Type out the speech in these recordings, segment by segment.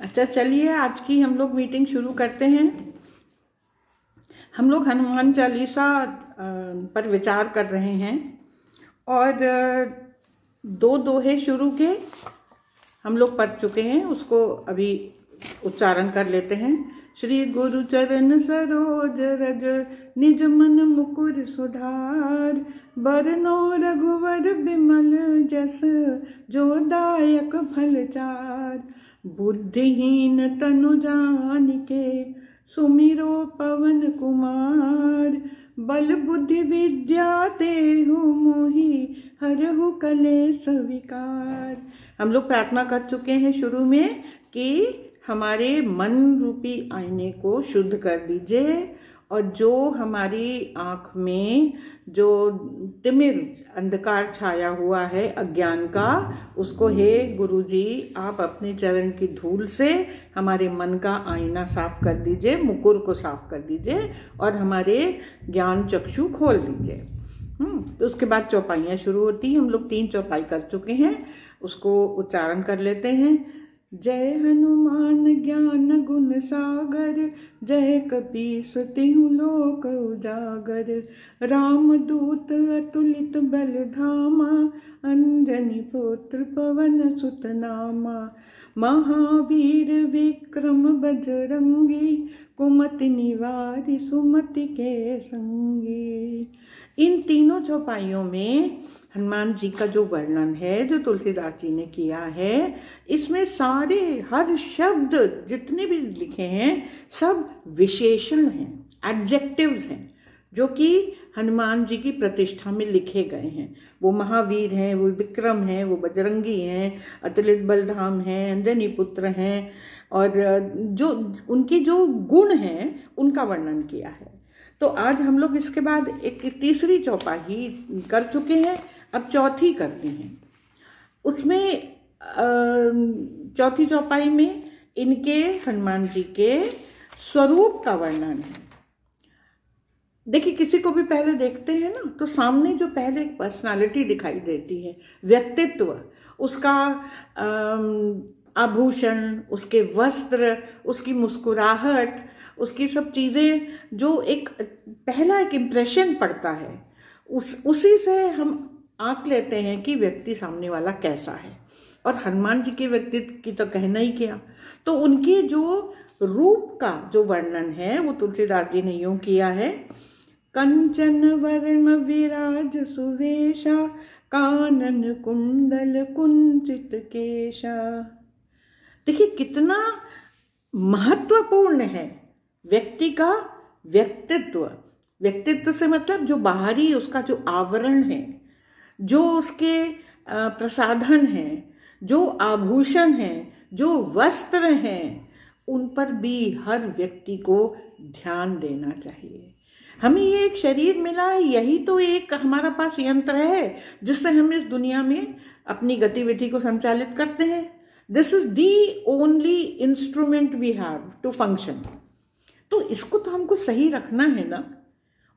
अच्छा, चलिए आज की हम लोग मीटिंग शुरू करते हैं। हम लोग हनुमान चालीसा पर विचार कर रहे हैं और दो दोहे शुरू के हम लोग पढ़ चुके हैं, उसको अभी उच्चारण कर लेते हैं। श्री गुरु चरण सरोज रज निज मन मुकुर सुधार, बरनो रघुवर बिमल जस जो दायक फल चार। बुद्धिहीन तनु जानिके सुमिरो पवन कुमार, बल बुद्धि विद्या देहु मोहि हरहु कलेश विकार। हम लोग प्रार्थना कर चुके हैं शुरू में कि हमारे मन रूपी आईने को शुद्ध कर दीजिए और जो हमारी आँख में जो तिमिर अंधकार छाया हुआ है अज्ञान का, उसको हे गुरुजी आप अपने चरण की धूल से हमारे मन का आईना साफ कर दीजिए, मुकुर को साफ कर दीजिए और हमारे ज्ञान चक्षु खोल दीजिए। तो उसके बाद चौपाइयाँ शुरू होती हैं। हम लोग 3 चौपाई कर चुके हैं, उसको उच्चारण कर लेते हैं। जय हनुमान ज्ञान गुण सागर, जय कपीस तिहु लोक उजागर। रामदूत अतुलित बल धामा, अंजनी पुत्र पवन सुत नामा। महावीर विक्रम बजरंगी, कुमति निवारि सुमति के संगी। इन तीनों चौपाइयों में हनुमान जी का जो वर्णन है, जो तुलसीदास जी ने किया है, इसमें सारे हर शब्द जितने भी लिखे हैं सब विशेषण हैं, एडजेक्टिव्स हैं, जो कि हनुमान जी की प्रतिष्ठा में लिखे गए हैं। वो महावीर हैं, वो विक्रम हैं, वो बजरंगी हैं, अतुलित बलधाम हैं, अंजनी पुत्र हैं, और जो उनके जो गुण हैं उनका वर्णन किया है। तो आज हम लोग इसके बाद एक तीसरी चौपाई कर चुके हैं, अब चौथी करते हैं। उसमें चौथी चौपाई में इनके हनुमान जी के स्वरूप का वर्णन है। देखिए, किसी को भी पहले देखते हैं ना, तो सामने जो पहले एक पर्सनालिटी दिखाई देती है, व्यक्तित्व, उसका आभूषण, उसके वस्त्र, उसकी मुस्कुराहट, उसकी सब चीज़ें, जो एक पहला एक इम्प्रेशन पड़ता है, उसी से हम आंक लेते हैं कि व्यक्ति सामने वाला कैसा है। और हनुमान जी के व्यक्तित्व की तो कहना ही क्या। तो उनके जो रूप का जो वर्णन है वो तुलसीदास जी ने यूँ किया है। कंचन वर्ण विराज सुवेशा, कानन कुंडल कुंचित केशा। देखिए कितना महत्वपूर्ण है व्यक्ति का व्यक्तित्व। व्यक्तित्व से मतलब जो बाहरी उसका जो आवरण है, जो उसके प्रसाधन हैं, जो आभूषण हैं, जो वस्त्र हैं, उन पर भी हर व्यक्ति को ध्यान देना चाहिए। हमें ये एक शरीर मिला है, यही तो एक हमारा पास यंत्र है जिससे हम इस दुनिया में अपनी गतिविधि को संचालित करते हैं। This is the only instrument we have to function. तो इसको तो हमको सही रखना है ना।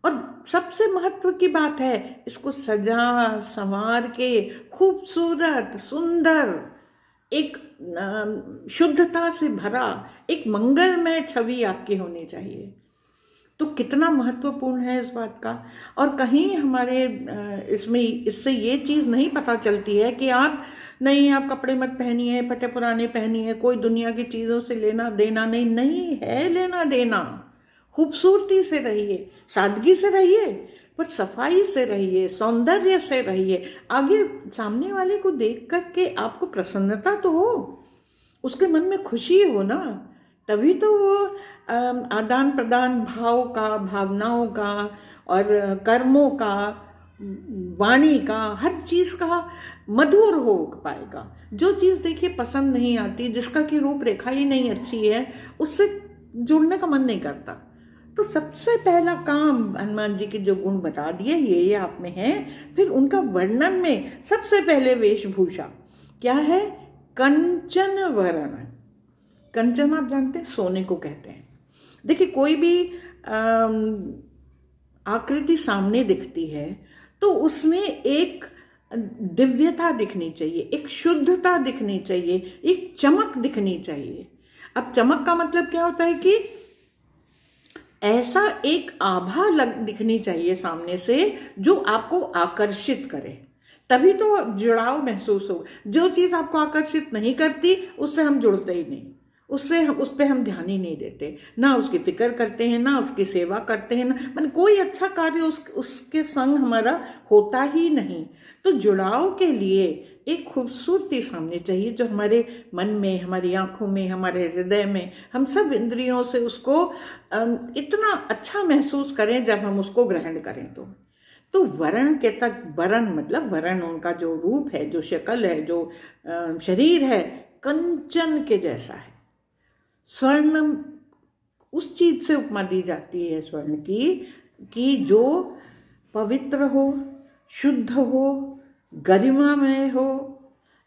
और सबसे महत्व की बात है, इसको सजा संवार के खूबसूरत सुंदर एक शुद्धता से भरा एक मंगलमय छवि आपकी होनी चाहिए। तो कितना महत्वपूर्ण है इस बात का। और कहीं हमारे इसमें इससे ये चीज़ नहीं पता चलती है कि आप कपड़े मत पहनिए, फटे पुराने पहनिए, कोई दुनिया की चीज़ों से लेना देना नहीं है। लेना देना, खूबसूरती से रहिए, सादगी से रहिए, पर सफाई से रहिए, सौंदर्य से रहिए। आगे सामने वाले को देख करके आपको प्रसन्नता तो हो, उसके मन में खुशी हो ना, तभी तो वो आदान प्रदान भाव का, भावनाओं का और कर्मों का, वाणी का, हर चीज़ का मधुर हो पाएगा। जो चीज़ देखिए पसंद नहीं आती, जिसका की रूपरेखा ही नहीं अच्छी है, उससे जुड़ने का मन नहीं करता। तो सबसे पहला काम हनुमान जी के जो गुण बता दिए ये आप में है। फिर उनका वर्णन में सबसे पहले वेशभूषा क्या है? कंचन वर्ण। कंचन आप जानते हैं, सोने को कहते हैं। देखिए कोई भी आकृति सामने दिखती है तो उसमें एक दिव्यता दिखनी चाहिए, एक शुद्धता दिखनी चाहिए, एक चमक दिखनी चाहिए। अब चमक का मतलब क्या होता है कि ऐसा एक आभा दिखनी चाहिए सामने से जो आपको आकर्षित करे, तभी तो जुड़ाव महसूस हो। जो चीज़ आपको आकर्षित नहीं करती उससे हम जुड़ते ही नहीं, उस पर हम ध्यान ही नहीं देते, ना उसकी फिक्र करते हैं, ना उसकी सेवा करते हैं, ना मतलब कोई अच्छा कार्य उसके संग हमारा होता ही नहीं। तो जुड़ाव के लिए एक खूबसूरती सामने चाहिए जो हमारे मन में, हमारी आंखों में, हमारे हृदय में, हम सब इंद्रियों से उसको इतना अच्छा महसूस करें जब हम उसको ग्रहण करें। तो वरण के तक, वरण मतलब वरण, उनका जो रूप है, जो शक्ल है, जो शरीर है, कंचन के जैसा है। स्वर्ण उस चीज से उपमा दी जाती है स्वर्ण की कि जो पवित्र हो, शुद्ध हो, गरिमामय हो,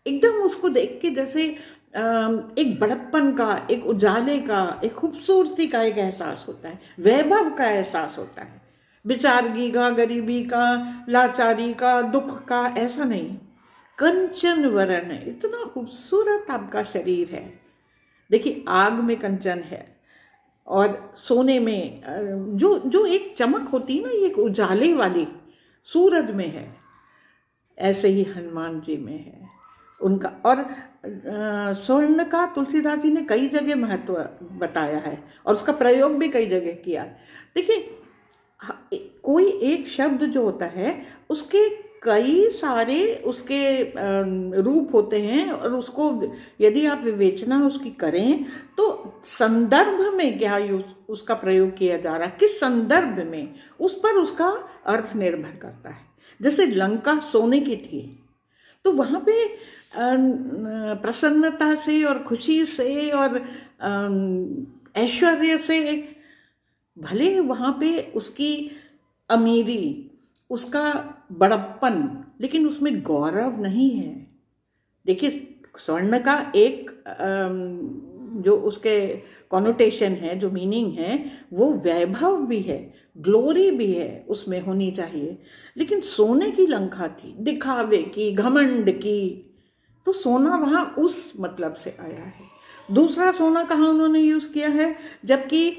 एकदम उसको देख के जैसे एक बड़प्पन का, एक उजाले का, एक खूबसूरती का एक एहसास होता है, वैभव का एहसास होता है। बेचारगी का, गरीबी का, लाचारी का, दुख का, ऐसा नहीं। कंचन वरण है, इतना खूबसूरत आपका शरीर है। देखिए आग में कंचन है और सोने में जो एक चमक होती है ना, ये एक उजाले वाली, सूरज में है, ऐसे ही हनुमान जी में है उनका। और स्वर्ण का तुलसीदास जी ने कई जगह महत्व बताया है और उसका प्रयोग भी कई जगह किया। देखिए कोई एक शब्द जो होता है उसके कई सारे उसके रूप होते हैं और उसको यदि आप विवेचना उसकी करें तो संदर्भ में क्या उसका प्रयोग किया जा रहा है, किस संदर्भ में, उस पर उसका अर्थ निर्भर करता है। जैसे लंका सोने की थी तो वहाँ पे प्रसन्नता से और खुशी से और ऐश्वर्य से, भले वहाँ पे उसकी अमीरी, उसका बड़प्पन, लेकिन उसमें गौरव नहीं है। देखिए स्वर्ण का एक जो उसके कॉनोटेशन है, जो मीनिंग है, वो वैभव भी है, ग्लोरी भी है, उसमें होनी चाहिए। लेकिन सोने की लंका थी, दिखावे की, घमंड की, तो सोना वहाँ उस मतलब से आया है। दूसरा सोना कहाँ उन्होंने यूज किया है, जबकि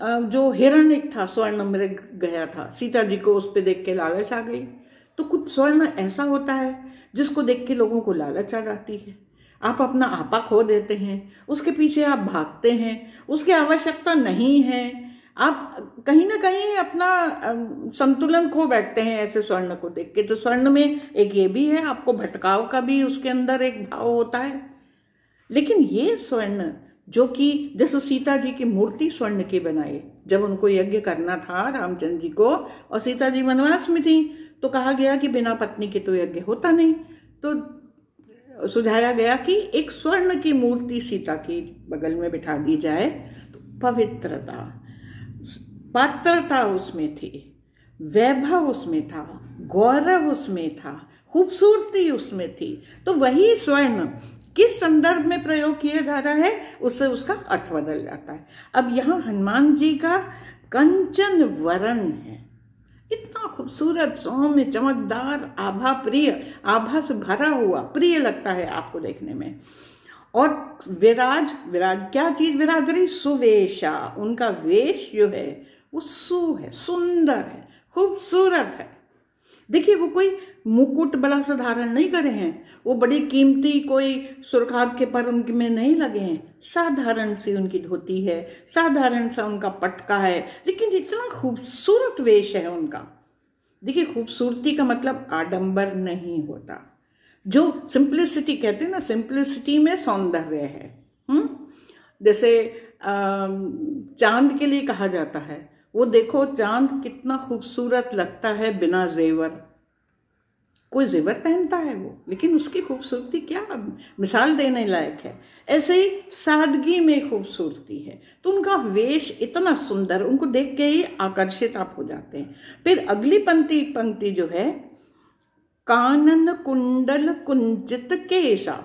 जो हिरण्यक था, स्वर्ण मृग गया था, सीता जी को उस पर देख के लालच आ गई। तो कुछ स्वर्ण ऐसा होता है जिसको देख के लोगों को लालच आ जाती है, आप अपना आपा खो देते हैं, उसके पीछे आप भागते हैं, उसकी आवश्यकता नहीं है, आप कहीं ना कहीं अपना संतुलन खो बैठते हैं ऐसे स्वर्ण को देख के। तो स्वर्ण में एक ये भी है, आपको भटकाव का भी उसके अंदर एक भाव होता है। लेकिन ये स्वर्ण जो कि जैसे सीता जी की मूर्ति स्वर्ण की बनाई, जब उनको यज्ञ करना था रामचंद्र जी को और सीता जी वनवास में थी, तो कहा गया कि बिना पत्नी के तो यज्ञ होता नहीं, तो सुझाया गया कि एक स्वर्ण की मूर्ति सीता की बगल में बिठा दी जाए। तो पवित्रता, पात्रता उसमें थी, वैभव उसमें था, गौरव उसमें था, खूबसूरती उसमें थी। तो वही स्वर्ण किस संदर्भ में प्रयोग किया जा रहा है, उससे उसका अर्थ बदल जाता है। अब यहाँ हनुमान जी का कंचन वरण है, इतना खूबसूरत, सौम्य, चमकदार, आभा प्रिय, आभा से भरा हुआ, प्रिय लगता है आपको देखने में। और विराज क्या चीज विराज रही, सुवेशा, उनका वेश जो है वो सु है, सुंदर है, खूबसूरत है। देखिए वो कोई मुकुट बड़ा सा धारण नहीं करे हैं, वो बड़ी कीमती कोई सुरखाब के पर उनमें नहीं लगे हैं, साधारण सी उनकी धोती है, साधारण सा उनका पटका है, लेकिन इतना खूबसूरत वेश है उनका। देखिए खूबसूरती का मतलब आडंबर नहीं होता, जो सिंप्लिसिटी कहते हैं ना, सिंप्लिसिटी में सौंदर्य है। जैसे चांद के लिए कहा जाता है, वो देखो चांद कितना खूबसूरत लगता है बिना जेवर, कोई जेवर पहनता है वो, लेकिन उसकी खूबसूरती क्या मिसाल देने लायक है। ऐसे ही सादगी में खूबसूरती है, तो उनका वेश इतना सुंदर, उनको देख के ही आकर्षित आप हो जाते हैं। फिर अगली पंक्ति जो है, कानन कुंडल कुंचित केशा,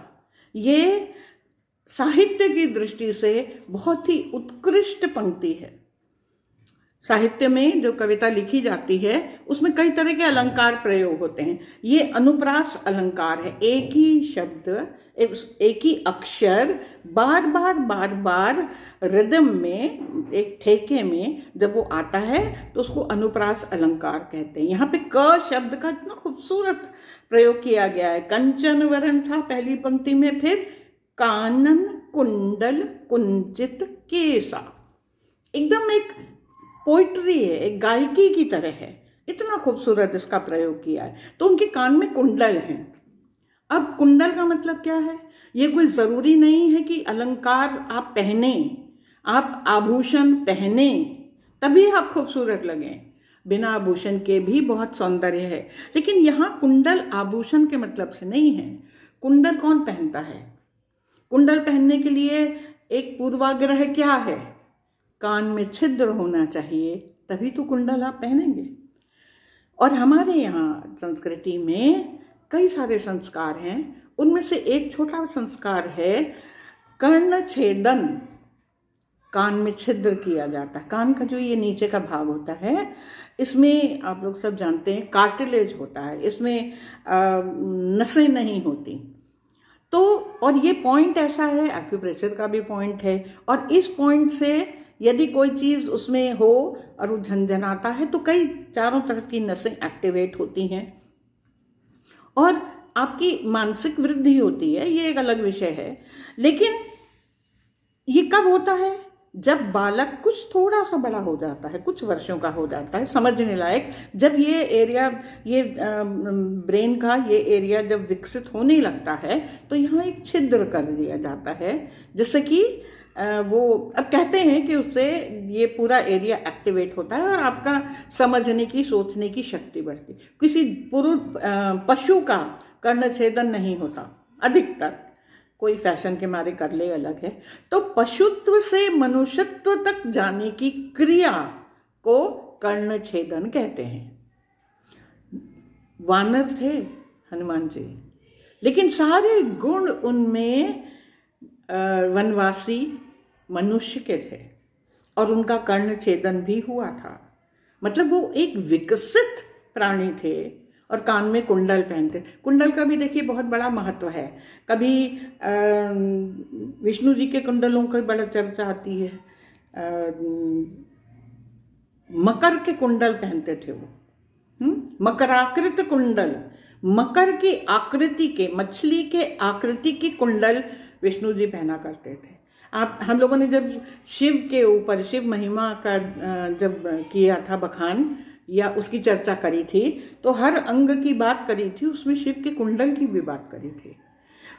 ये साहित्य की दृष्टि से बहुत ही उत्कृष्ट पंक्ति है। साहित्य में जो कविता लिखी जाती है उसमें कई तरह के अलंकार प्रयोग होते हैं। ये अनुप्रास अलंकार है। एक ही शब्द, एक ही अक्षर बार बार रिदम में, एक ठेके में जब वो आता है तो उसको अनुप्रास अलंकार कहते हैं। यहाँ पे क शब्द का इतना खूबसूरत प्रयोग किया गया है। कंचन वरण था पहली पंक्ति में, फिर कानन कुंडल कुंचित केसा, एकदम एक पोइट्री है, एक गायकी की तरह है। इतना खूबसूरत इसका प्रयोग किया है। तो उनके कान में कुंडल हैं। अब कुंडल का मतलब क्या है? ये कोई ज़रूरी नहीं है कि अलंकार आप पहने, आप आभूषण पहने तभी आप खूबसूरत लगें। बिना आभूषण के भी बहुत सौंदर्य है, लेकिन यहाँ कुंडल आभूषण के मतलब से नहीं है। कुंडल कौन पहनता है? कुंडल पहनने के लिए एक पूर्वाग्रह क्या है? कान में छिद्र होना चाहिए, तभी तो कुंडल आप पहनेंगे। और हमारे यहाँ संस्कृति में कई सारे संस्कार हैं, उनमें से एक छोटा संस्कार है कर्ण छेदन। कान में छिद्र किया जाता है। कान का जो ये नीचे का भाग होता है, इसमें आप लोग सब जानते हैं कार्टिलेज होता है, इसमें नसें नहीं होती। तो और ये पॉइंट ऐसा है, एक्यूप्रेशर का भी पॉइंट है, और इस पॉइंट से यदि कोई चीज़ उसमें हो और वो झंझनाता है तो कई चारों तरफ की नसें एक्टिवेट होती हैं और आपकी मानसिक वृद्धि होती है। ये एक अलग विषय है। लेकिन ये कब होता है? जब बालक कुछ थोड़ा सा बड़ा हो जाता है, कुछ वर्षों का हो जाता है, समझने लायक, जब ये एरिया, ये ब्रेन का ये एरिया जब विकसित होने लगता है तो यहाँ एक छिद्र कर दिया जाता है, जिससे कि वो अब कहते हैं कि उससे ये पूरा एरिया एक्टिवेट होता है और आपका समझने की, सोचने की शक्ति बढ़ती। किसी पशु का कर्णछेदन नहीं होता, अधिकतर कोई फैशन के मारे कर ले, अलग है। तो पशुत्व से मनुष्यत्व तक जाने की क्रिया को कर्णछेदन कहते हैं। वानर थे हनुमान जी, लेकिन सारे गुण उनमें वनवासी मनुष्य के थे और उनका कर्णछेदन भी हुआ था। मतलब वो एक विकसित प्राणी थे और कान में कुंडल पहनते। कुंडल का भी देखिए बहुत बड़ा महत्व है। कभी विष्णु जी के कुंडलों की बड़ा चर्चा आती है। मकर के कुंडल पहनते थे वो, मकराकृत कुंडल, मकर की आकृति के, मछली के आकृति की कुंडल विष्णु जी पहना करते थे। हम लोगों ने जब शिव के ऊपर, शिव महिमा का जब किया था बखान या उसकी चर्चा करी थी, तो हर अंग की बात करी थी, उसमें शिव के कुंडल की भी बात करी थी।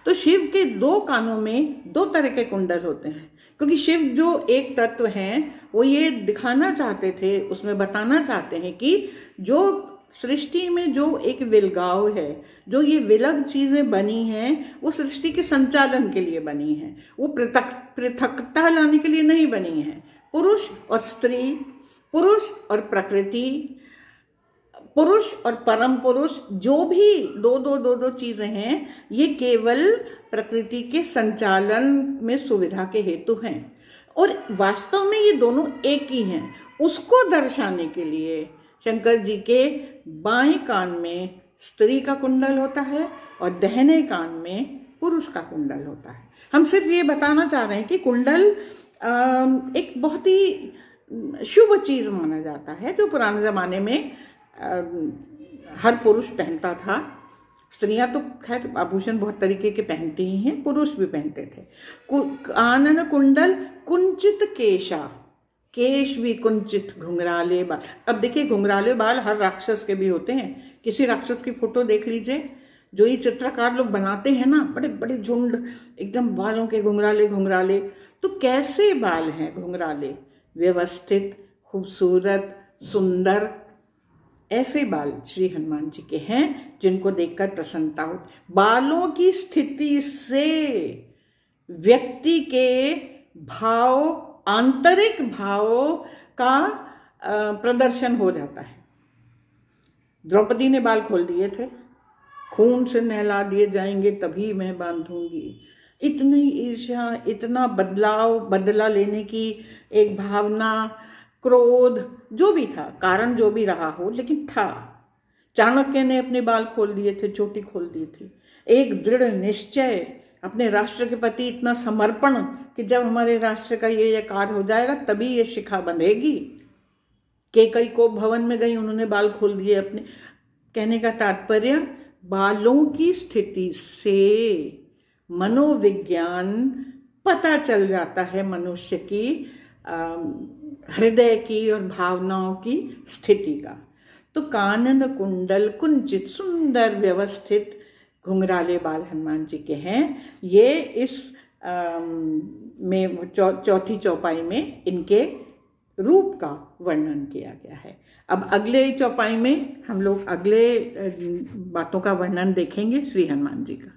तो शिव के दो कानों में दो तरह के कुंडल होते हैं, क्योंकि शिव जो एक तत्व हैं वो ये दिखाना चाहते थे, उसमें बताना चाहते हैं कि जो सृष्टि में जो एक विलगाव है, जो ये विलग चीजें बनी हैं, वो सृष्टि के संचालन के लिए बनी हैं, वो पृथकता लाने के लिए नहीं बनी हैं। पुरुष और स्त्री, पुरुष और प्रकृति, पुरुष और परम पुरुष, जो भी दो चीजें हैं, ये केवल प्रकृति के संचालन में सुविधा के हेतु हैं और वास्तव में ये दोनों एक ही हैं। उसको दर्शाने के लिए शंकर जी के बाएं कान में स्त्री का कुंडल होता है और दाहिने कान में पुरुष का कुंडल होता है। हम सिर्फ ये बताना चाह रहे हैं कि कुंडल एक बहुत ही शुभ चीज माना जाता है, जो पुराने जमाने में हर पुरुष पहनता था। स्त्रियां तो खैर आभूषण बहुत तरीके के पहनती ही हैं, पुरुष भी पहनते थे। कानन कुंडल कुंचित केशा, केश भी कुंचित, घुंघराले बाल। अब देखिए घुंघराले बाल हर राक्षस के भी होते हैं। किसी राक्षस की फोटो देख लीजिए, जो ये चित्रकार लोग बनाते हैं ना, बड़े बड़े झुंड एकदम बालों के घुंघराले घुंघराले। तो कैसे बाल हैं घुंघराले? व्यवस्थित, खूबसूरत, सुंदर, ऐसे बाल श्री हनुमान जी के हैं जिनको देखकर प्रसन्नता हो। बालों की स्थिति से व्यक्ति के भाव, आंतरिक भाव का प्रदर्शन हो जाता है। द्रौपदी ने बाल खोल दिए थे, खून से नहला दिए जाएंगे तभी मैं बांधूंगी। इतनी ईर्ष्या, इतना बदला लेने की एक भावना, क्रोध, जो भी था, कारण जो भी रहा हो, लेकिन था। चाणक्य ने अपने बाल खोल दिए थे, चोटी खोल दी थी। एक दृढ़ निश्चय, अपने राष्ट्र के प्रति इतना समर्पण कि जब हमारे राष्ट्र का ये कार्य हो जाएगा तभी ये शिखा बंधेगी। केकई को भवन में गई, उन्होंने बाल खोल दिए अपने। कहने का तात्पर्य, बालों की स्थिति से मनोविज्ञान पता चल जाता है मनुष्य की हृदय की और भावनाओं की स्थिति का। तो कानन कुंडल कुंचित सुंदर व्यवस्थित घुंघराले बाल हनुमान जी के हैं। ये इस में चौथी चौपाई में इनके रूप का वर्णन किया गया है। अब अगले चौपाई में हम लोग अगले बातों का वर्णन देखेंगे श्री हनुमान जी का।